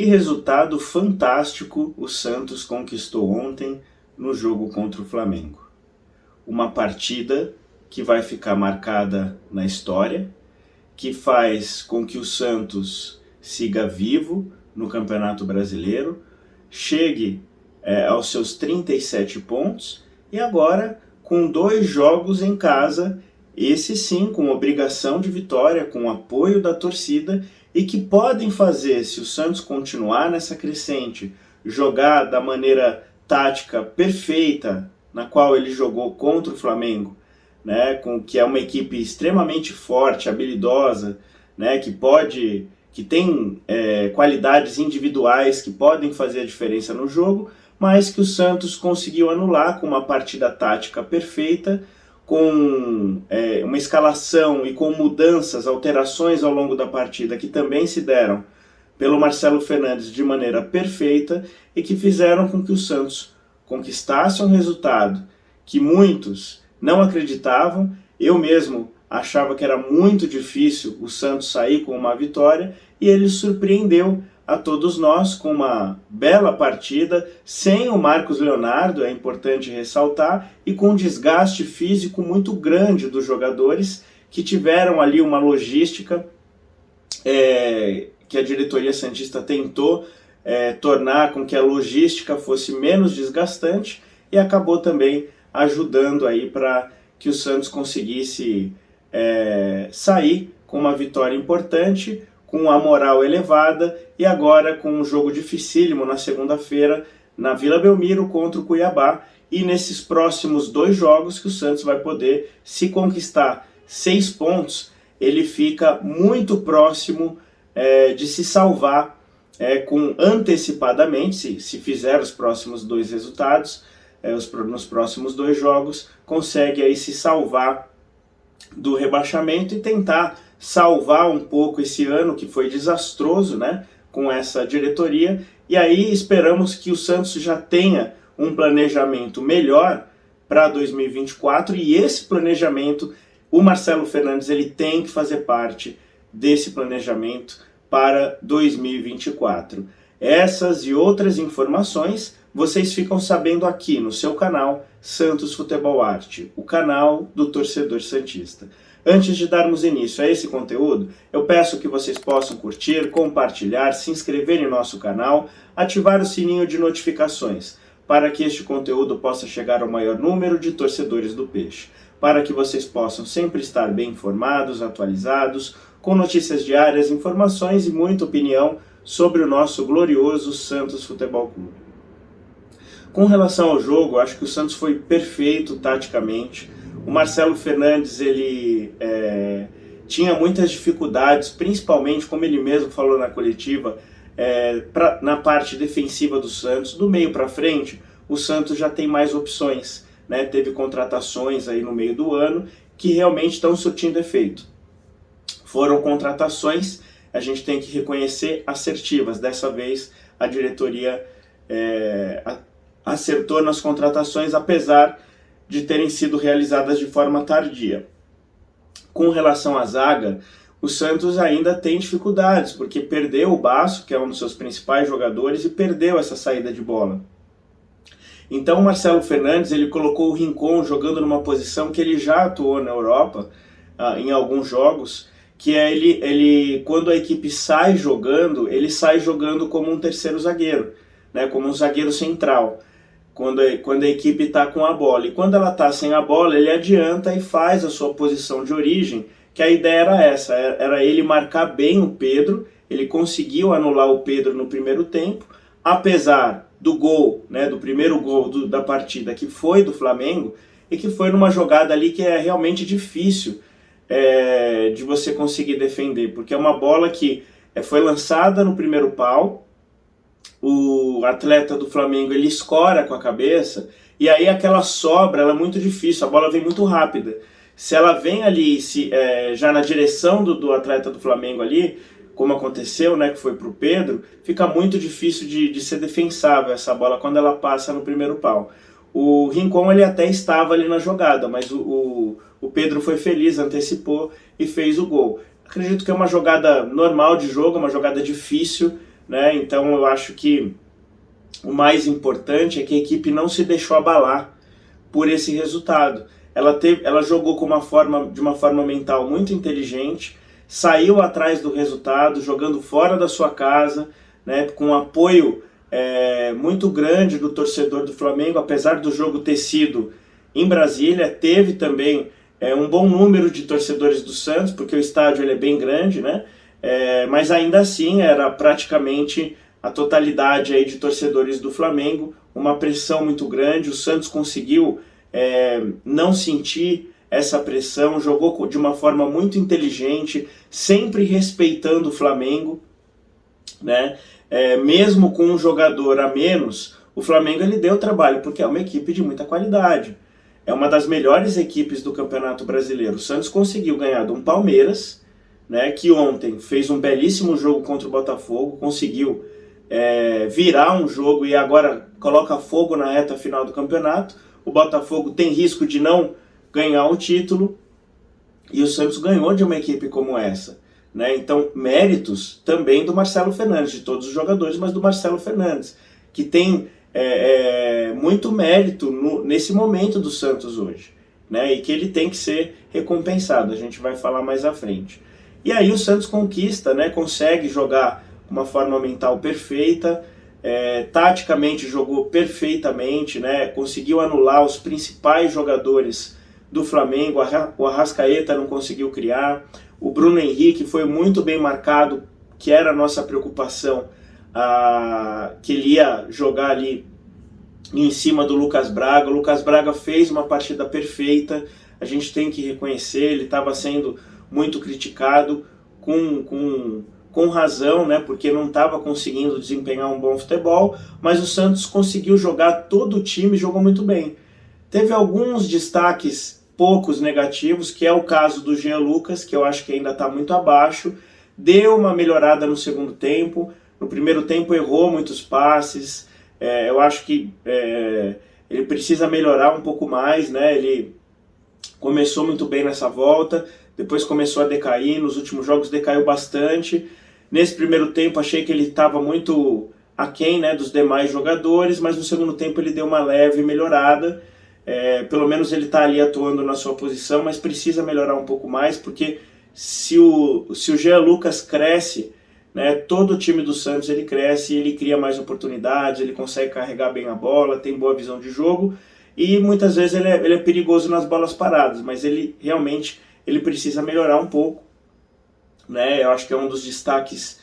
resultado fantástico o Santos conquistou ontem no jogo contra o Flamengo. Uma partida que vai ficar marcada na história, que faz com que o Santos siga vivo no Campeonato Brasileiro, chegue aos seus 37 pontos e agora com 2 jogos em casa, esse sim com obrigação de vitória, com apoio da torcida, e que podem fazer, se o Santos continuar nessa crescente, jogar da maneira tática perfeita na qual ele jogou contra o Flamengo, né, que é uma equipe extremamente forte, habilidosa, né, que tem qualidades individuais que podem fazer a diferença no jogo, mas que o Santos conseguiu anular com uma partida tática perfeita, com uma escalação e com mudanças, alterações ao longo da partida que também se deram pelo Marcelo Fernandes de maneira perfeita e que fizeram com que o Santos conquistasse um resultado que muitos não acreditavam. Eu mesmo achava que era muito difícil o Santos sair com uma vitória e ele surpreendeu a todos nós com uma bela partida, sem o Marcos Leonardo, é importante ressaltar, e com um desgaste físico muito grande dos jogadores que tiveram ali uma logística que a diretoria santista tentou tornar com que a logística fosse menos desgastante e acabou também ajudando aí para que o Santos conseguisse sair com uma vitória importante, com a moral elevada, e agora com um jogo dificílimo na segunda-feira na Vila Belmiro contra o Cuiabá, e nesses próximos 2 jogos que o Santos vai poder, se conquistar 6 pontos, ele fica muito próximo de se salvar antecipadamente, se fizer os próximos 2 resultados, nos próximos 2 jogos, consegue aí se salvar do rebaixamento e tentar salvar um pouco esse ano que foi desastroso, né, com essa diretoria. E aí esperamos que o Santos já tenha um planejamento melhor para 2024, e esse planejamento, o Marcelo Fernandes ele tem que fazer parte desse planejamento para 2024. Essas e outras informações vocês ficam sabendo aqui no seu canal Santos Futebol Arte, o canal do torcedor santista. Antes de darmos início a esse conteúdo, eu peço que vocês possam curtir, compartilhar, se inscrever em nosso canal, ativar o sininho de notificações, para que este conteúdo possa chegar ao maior número de torcedores do Peixe, para que vocês possam sempre estar bem informados, atualizados, com notícias diárias, informações e muita opinião sobre o nosso glorioso Santos Futebol Clube. Com relação ao jogo, acho que o Santos foi perfeito taticamente. O Marcelo Fernandes ele tinha muitas dificuldades, principalmente, como ele mesmo falou na coletiva, na parte defensiva do Santos. Do meio para frente, o Santos já tem mais opções, né? Teve contratações aí no meio do ano que realmente estão surtindo efeito. Foram contratações, a gente tem que reconhecer, assertivas. Dessa vez a diretoria acertou nas contratações, apesar de terem sido realizadas de forma tardia. Com relação à zaga, o Santos ainda tem dificuldades, porque perdeu o Basso, que é um dos seus principais jogadores, e perdeu essa saída de bola. Então o Marcelo Fernandes ele colocou o Rincon jogando numa posição que ele já atuou na Europa, em alguns jogos, que é ele quando a equipe sai jogando, ele sai jogando como um terceiro zagueiro, né, como um zagueiro central, quando a equipe está com a bola. E quando ela está sem a bola, ele adianta e faz a sua posição de origem, que a ideia era essa, era ele marcar bem o Pedro. Ele conseguiu anular o Pedro no primeiro tempo, apesar do gol, né, do primeiro gol da partida, que foi do Flamengo, e que foi numa jogada ali que é realmente difícil de você conseguir defender, porque é uma bola que foi lançada no primeiro pau, o atleta do Flamengo ele escora com a cabeça, e aí aquela sobra ela é muito difícil, a bola vem muito rápida. Se ela vem ali já na direção do atleta do Flamengo ali, como aconteceu, né, que foi para o Pedro, fica muito difícil de ser defensável essa bola quando ela passa no primeiro pau. O Rincon ele até estava ali na jogada, mas o Pedro foi feliz, antecipou e fez o gol. Acredito que é uma jogada normal de jogo, uma jogada difícil, né? Então eu acho que o mais importante é que a equipe não se deixou abalar por esse resultado. Ela jogou de uma forma mental muito inteligente, saiu atrás do resultado, jogando fora da sua casa, né, com apoio muito grande do torcedor do Flamengo, apesar do jogo ter sido em Brasília, teve também um bom número de torcedores do Santos, porque o estádio ele é bem grande, né? Mas ainda assim era praticamente a totalidade aí de torcedores do Flamengo, uma pressão muito grande. O Santos conseguiu não sentir essa pressão, jogou de uma forma muito inteligente, sempre respeitando o Flamengo, né? Mesmo com um jogador a menos, o Flamengo ele deu trabalho, porque é uma equipe de muita qualidade. É uma das melhores equipes do Campeonato Brasileiro. O Santos conseguiu ganhar de um Palmeiras, né, que ontem fez um belíssimo jogo contra o Botafogo, conseguiu virar um jogo e agora coloca fogo na reta final do campeonato. O Botafogo tem risco de não ganhar o título e o Santos ganhou de uma equipe como essa, né? Então, méritos também do Marcelo Fernandes, de todos os jogadores, mas do Marcelo Fernandes, que tem muito mérito nesse momento do Santos hoje, né? E que ele tem que ser recompensado, a gente vai falar mais à frente. E aí o Santos conquista, né? Consegue jogar uma forma mental perfeita, taticamente jogou perfeitamente, né? Conseguiu anular os principais jogadores do Flamengo. O Arrascaeta não conseguiu criar, o Bruno Henrique foi muito bem marcado, que era a nossa preocupação, que ele ia jogar ali em cima do Lucas Braga. O Lucas Braga fez uma partida perfeita, a gente tem que reconhecer, ele estava sendo muito criticado, com razão, né, porque não estava conseguindo desempenhar um bom futebol, mas o Santos conseguiu jogar, todo o time jogou muito bem. Teve alguns destaques, poucos negativos, que é o caso do Jean Lucas, que eu acho que ainda está muito abaixo, deu uma melhorada no segundo tempo, no primeiro tempo errou muitos passes, eu acho que ele precisa melhorar um pouco mais, né, ele começou muito bem nessa volta, depois começou a decair, nos últimos jogos decaiu bastante. Nesse primeiro tempo achei que ele estava muito aquém, né, dos demais jogadores, mas no segundo tempo ele deu uma leve melhorada, pelo menos ele está ali atuando na sua posição, mas precisa melhorar um pouco mais, porque se o Jean Lucas cresce, né, todo o time do Santos ele cresce, ele cria mais oportunidades, ele consegue carregar bem a bola, tem boa visão de jogo, e muitas vezes ele é perigoso nas bolas paradas, mas ele realmente precisa melhorar um pouco, né? Eu acho que é um dos destaques,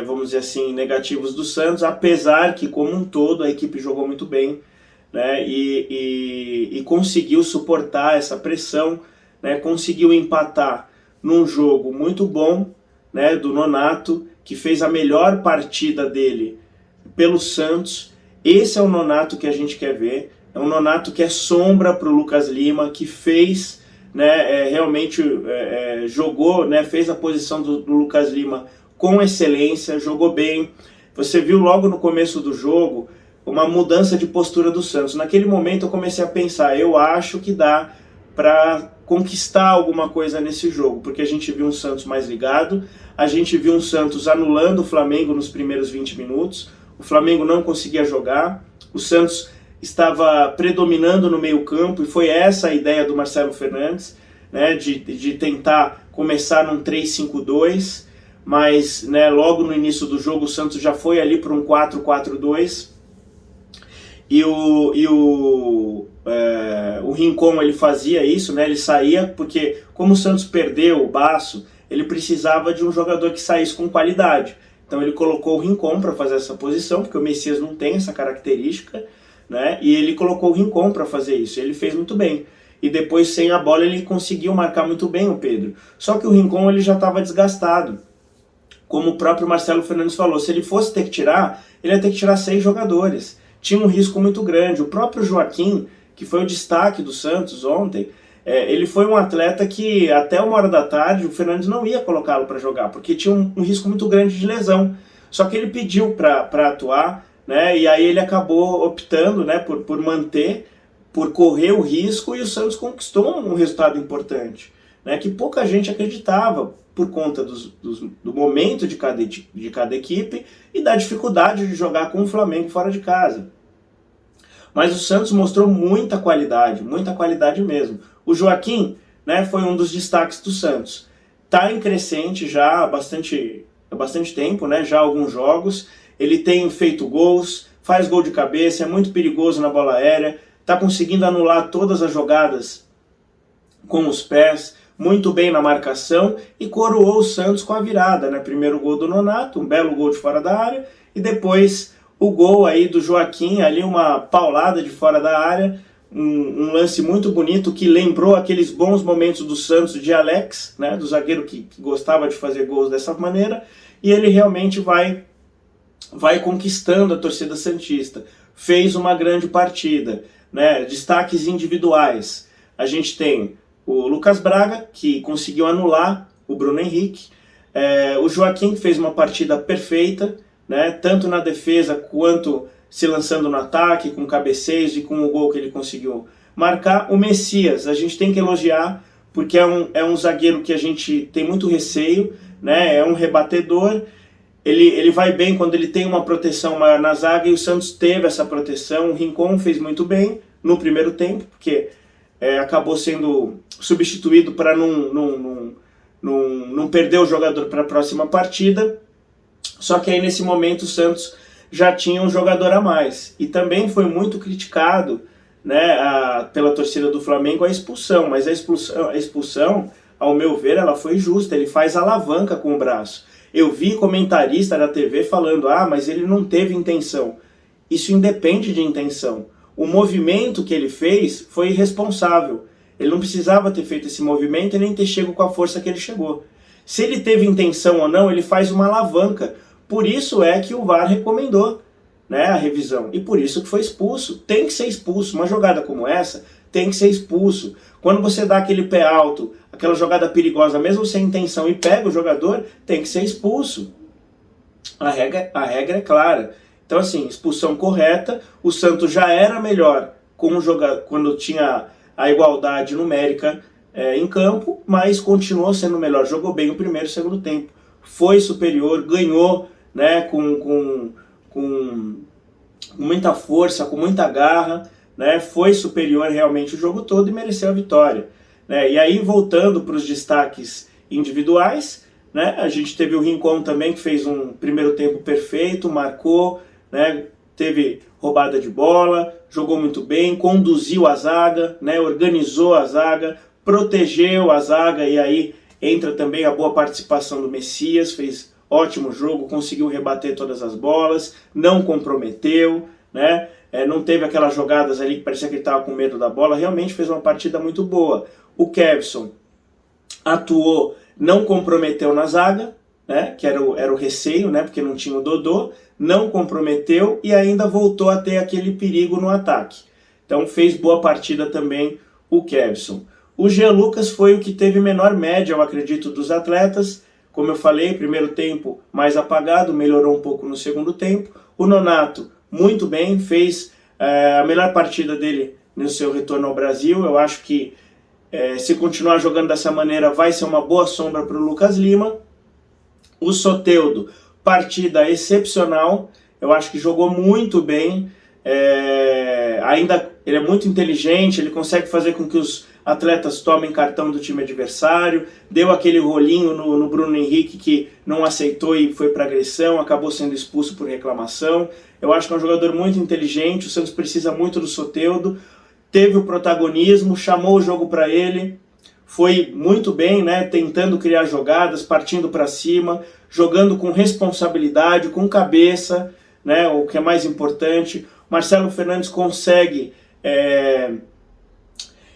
vamos dizer assim, negativos do Santos, apesar que, como um todo, a equipe jogou muito bem, né? E conseguiu suportar essa pressão, né? Conseguiu empatar num jogo muito bom, né? Do Nonato, que fez a melhor partida dele pelo Santos. Esse é o Nonato que a gente quer ver, é um Nonato que é sombra para o Lucas Lima, que fez... né, realmente jogou, né, fez a posição do Lucas Lima com excelência, jogou bem. Você viu logo no começo do jogo uma mudança de postura do Santos. Naquele momento eu comecei a pensar, eu acho que dá para conquistar alguma coisa nesse jogo, porque a gente viu um Santos mais ligado, a gente viu um Santos anulando o Flamengo nos primeiros 20 minutos, o Flamengo não conseguia jogar, o Santos estava predominando no meio-campo, e foi essa a ideia do Marcelo Fernandes, né, de tentar começar num 3-5-2, mas, né, logo no início do jogo o Santos já foi ali para um 4-4-2, e o Rincon ele fazia isso, né, ele saía, porque como o Santos perdeu o Basso, ele precisava de um jogador que saísse com qualidade, então ele colocou o Rincon para fazer essa posição, porque o Messias não tem essa característica, né? E ele colocou o Rincon para fazer isso, ele fez muito bem. E depois, sem a bola, ele conseguiu marcar muito bem o Pedro. Só que o Rincon ele já estava desgastado. Como o próprio Marcelo Fernandes falou, se ele fosse ter que tirar, ele ia ter que tirar 6 jogadores. Tinha um risco muito grande. O próprio Joaquim, que foi o destaque do Santos ontem, ele foi um atleta que até 1h da tarde o Fernandes não ia colocá-lo para jogar, porque tinha um risco muito grande de lesão. Só que ele pediu para atuar, né, e aí ele acabou optando, né, por manter, por correr o risco, e o Santos conquistou um resultado importante, né, que pouca gente acreditava. por conta do momento de cada equipe e da dificuldade de jogar com o Flamengo fora de casa. Mas o Santos mostrou muita qualidade mesmo. O Joaquim, né, foi um dos destaques do Santos. Está em crescente já há bastante tempo, né, já há alguns jogos. Ele tem feito gols, faz gol de cabeça, é muito perigoso na bola aérea, está conseguindo anular todas as jogadas com os pés, muito bem na marcação e coroou o Santos com a virada, né? Primeiro gol do Nonato, um belo gol de fora da área, e depois o gol aí do Joaquim, ali uma paulada de fora da área, um lance muito bonito que lembrou aqueles bons momentos do Santos de Alex, né? Do zagueiro que gostava de fazer gols dessa maneira, e ele realmente vai conquistando a torcida santista. Fez uma grande partida, né? Destaques individuais. A gente tem o Lucas Braga, que conseguiu anular o Bruno Henrique. O Joaquim, que fez uma partida perfeita, né? Tanto na defesa quanto se lançando no ataque, com cabeceios e com o gol que ele conseguiu marcar. O Messias, a gente tem que elogiar, porque é um zagueiro que a gente tem muito receio, né? É um rebatedor. Ele vai bem quando ele tem uma proteção maior na zaga, e o Santos teve essa proteção. O Rincon fez muito bem no primeiro tempo, porque acabou sendo substituído para não perder o jogador para a próxima partida. Só que aí nesse momento o Santos já tinha um jogador a mais. E também foi muito criticado, né, pela torcida do Flamengo a expulsão, mas a expulsão, ao meu ver, ela foi justa. Ele faz alavanca com o braço. Eu vi comentarista da TV falando, mas ele não teve intenção. Isso independe de intenção. O movimento que ele fez foi irresponsável. Ele não precisava ter feito esse movimento e nem ter chegado com a força que ele chegou. Se ele teve intenção ou não, ele faz uma alavanca. Por isso é que o VAR recomendou, né, a revisão. E por isso que foi expulso. Tem que ser expulso. Uma jogada como essa tem que ser expulso. Quando você dá aquele pé alto, aquela jogada perigosa, mesmo sem intenção, e pega o jogador, tem que ser expulso. A regra é clara. Então, assim, expulsão correta. O Santos já era melhor quando tinha a igualdade numérica em campo, mas continuou sendo melhor. Jogou bem o primeiro e o segundo tempo. Foi superior, ganhou, né, com muita força, com muita garra, né, foi superior realmente o jogo todo e mereceu a vitória. Né? E aí, voltando para os destaques individuais, né, a gente teve o Rincon também, que fez um primeiro tempo perfeito, marcou, né, teve roubada de bola, jogou muito bem, conduziu a zaga, né, organizou a zaga, protegeu a zaga, e aí entra também a boa participação do Messias, fez ótimo jogo, conseguiu rebater todas as bolas, não comprometeu, né, não teve aquelas jogadas ali que parecia que ele estava com medo da bola, realmente fez uma partida muito boa. O Kevson atuou, não comprometeu na zaga, né, que era o receio, né, porque não tinha o Dodô, não comprometeu e ainda voltou a ter aquele perigo no ataque. Então fez boa partida também o Kevson. O Jean Lucas foi o que teve menor média, eu acredito, dos atletas. Como eu falei, primeiro tempo mais apagado, melhorou um pouco no segundo tempo. O Nonato, muito bem, fez a melhor partida dele no seu retorno ao Brasil. Eu acho que se continuar jogando dessa maneira vai ser uma boa sombra para o Lucas Lima. O Soteldo, partida excepcional, eu acho que jogou muito bem, ainda ele é muito inteligente, ele consegue fazer com que os atletas tomem cartão do time adversário, deu aquele rolinho no Bruno Henrique que não aceitou e foi para agressão, acabou sendo expulso por reclamação. Eu acho que é um jogador muito inteligente, o Santos precisa muito do Soteldo, teve o protagonismo, chamou o jogo para ele, foi muito bem, né, tentando criar jogadas, partindo para cima, jogando com responsabilidade, com cabeça, né, o que é mais importante. Marcelo Fernandes consegue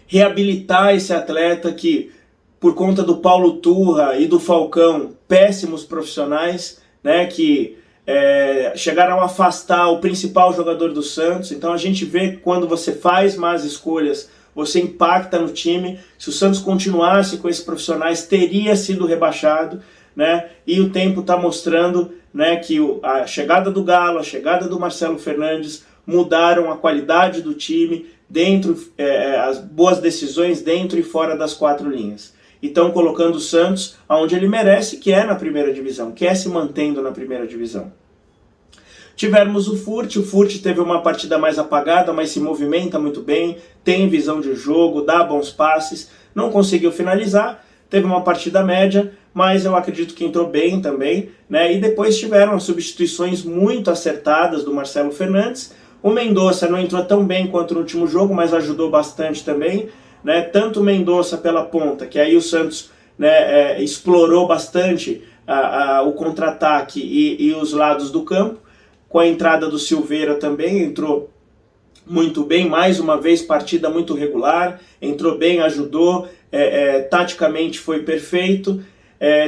reabilitar esse atleta que, por conta do Paulo Turra e do Falcão, péssimos profissionais, né, que chegaram a afastar o principal jogador do Santos. Então a gente vê que quando você faz más escolhas, você impacta no time. Se o Santos continuasse com esses profissionais, teria sido rebaixado, né? E o tempo está mostrando, né, que a chegada do Galo, a chegada do Marcelo Fernandes mudaram a qualidade do time, as boas decisões dentro e fora das quatro linhas. e estão colocando o Santos onde ele merece, que é na primeira divisão, que é se mantendo na primeira divisão. Tivemos o Furt teve uma partida mais apagada, mas se movimenta muito bem, tem visão de jogo, dá bons passes, não conseguiu finalizar, teve uma partida média, mas eu acredito que entrou bem também, né? E depois tiveram as substituições muito acertadas do Marcelo Fernandes. O Mendonça não entrou tão bem quanto no último jogo, mas ajudou bastante também, né? Tanto o Mendonça pela ponta, que aí o Santos, né, explorou bastante o contra-ataque e os lados do campo. Com a entrada do Silveira também, entrou muito bem, mais uma vez partida muito regular, entrou bem, ajudou, taticamente foi perfeito.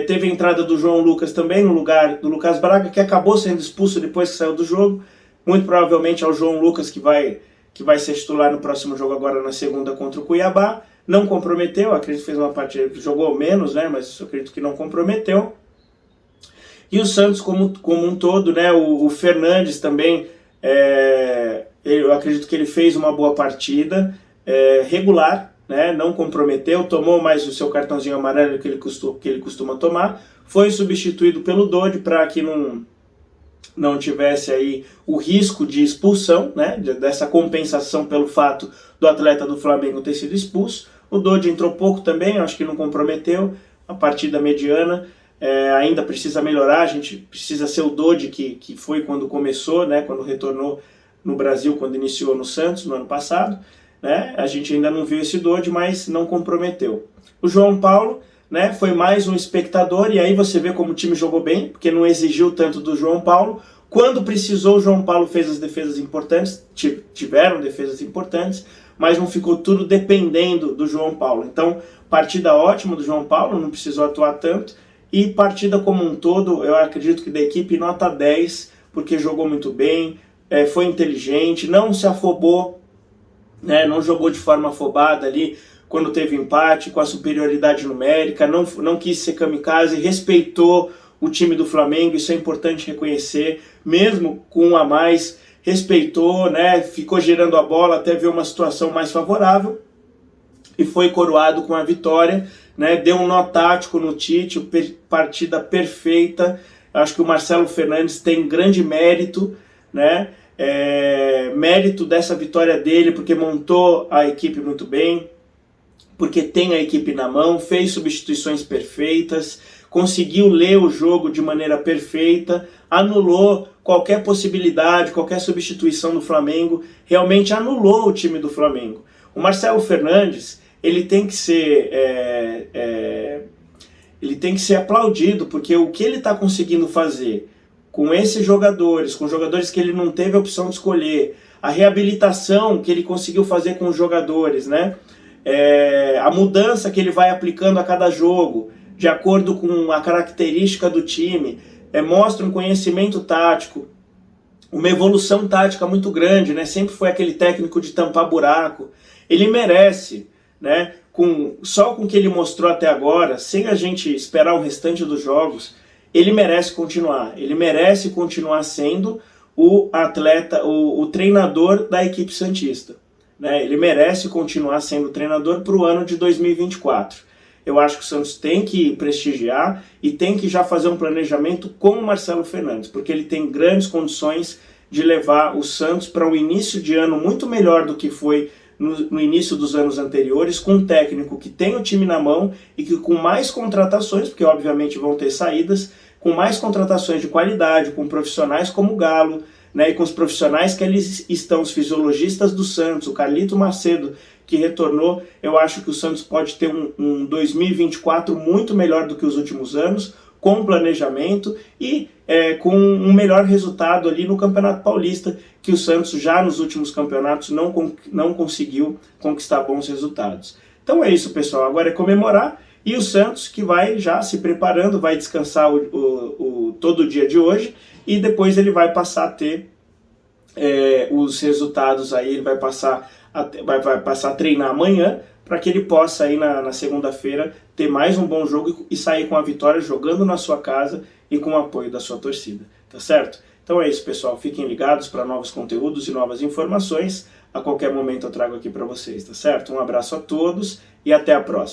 Teve a entrada do João Lucas também no lugar do Lucas Braga, que acabou sendo expulso depois que saiu do jogo. Muito provavelmente é o João Lucas que vai ser titular no próximo jogo agora na segunda contra o Cuiabá. Não comprometeu, acredito que fez uma partida, jogou menos, né, mas eu acredito que não comprometeu. E o Santos como um todo, né, o Fernandes também, eu acredito que ele fez uma boa partida, regular, né, não comprometeu, tomou mais o seu cartãozinho amarelo que ele costuma tomar, foi substituído pelo Dodi para que não tivesse aí o risco de expulsão, né, dessa compensação pelo fato do atleta do Flamengo ter sido expulso. O Dodi entrou pouco também, acho que não comprometeu, a partida mediana. Ainda precisa melhorar, a gente precisa ser o Dodi que foi quando começou, né, quando retornou no Brasil, quando iniciou no Santos no ano passado, né, a gente ainda não viu esse Dodi, mas não comprometeu. O João Paulo, né, foi mais um espectador, e aí você vê como o time jogou bem, porque não exigiu tanto do João Paulo. Quando precisou, o João Paulo fez as defesas importantes, tiveram defesas importantes, mas não ficou tudo dependendo do João Paulo. Então, partida ótima do João Paulo, não precisou atuar tanto. E partida como um todo, eu acredito que da equipe nota 10, porque jogou muito bem, foi inteligente, não se afobou, né, não jogou de forma afobada ali quando teve empate, com a superioridade numérica, não quis ser kamikaze, respeitou o time do Flamengo, isso é importante reconhecer, mesmo com um a mais, respeitou, né, ficou girando a bola até ver uma situação mais favorável, e foi coroado com a vitória, né, deu um nó tático no Tite, partida perfeita. Acho que o Marcelo Fernandes tem grande mérito, né, mérito dessa vitória dele, porque montou a equipe muito bem, porque tem a equipe na mão, fez substituições perfeitas, conseguiu ler o jogo de maneira perfeita, anulou qualquer possibilidade, qualquer substituição do Flamengo, realmente anulou o time do Flamengo. O Marcelo Fernandes, ele tem que ser aplaudido, porque o que ele está conseguindo fazer com esses jogadores, com jogadores que ele não teve a opção de escolher, a reabilitação que ele conseguiu fazer com os jogadores, né? A mudança que ele vai aplicando a cada jogo, de acordo com a característica do time, mostra um conhecimento tático, uma evolução tática muito grande, né? Sempre foi aquele técnico de tampar buraco. Ele merece, né, só com o que ele mostrou até agora, sem a gente esperar o restante dos jogos, ele merece continuar sendo o atleta, o treinador da equipe santista, né? Ele merece continuar sendo treinador para o ano de 2024. Eu acho que o Santos tem que prestigiar e tem que já fazer um planejamento com o Marcelo Fernandes, porque ele tem grandes condições de levar o Santos para um início de ano muito melhor do que foi no início dos anos anteriores, com um técnico que tem o time na mão e que com mais contratações, porque obviamente vão ter saídas, com mais contratações de qualidade, com profissionais como o Galo, né, e com os profissionais que eles estão, os fisiologistas do Santos, o Carlito Macedo, que retornou. Eu acho que o Santos pode ter um 2024 muito melhor do que os últimos anos, com planejamento e com um melhor resultado ali no Campeonato Paulista, que o Santos já nos últimos campeonatos não conseguiu conquistar bons resultados. Então é isso, pessoal, agora é comemorar, e o Santos que vai já se preparando, vai descansar todo o dia de hoje, e depois ele vai passar a ter os resultados aí, ele vai passar a treinar amanhã, para que ele possa aí na segunda-feira ter mais um bom jogo e sair com a vitória jogando na sua casa e com o apoio da sua torcida, tá certo? Então é isso, pessoal, fiquem ligados para novos conteúdos e novas informações, a qualquer momento eu trago aqui para vocês, tá certo? Um abraço a todos e até a próxima.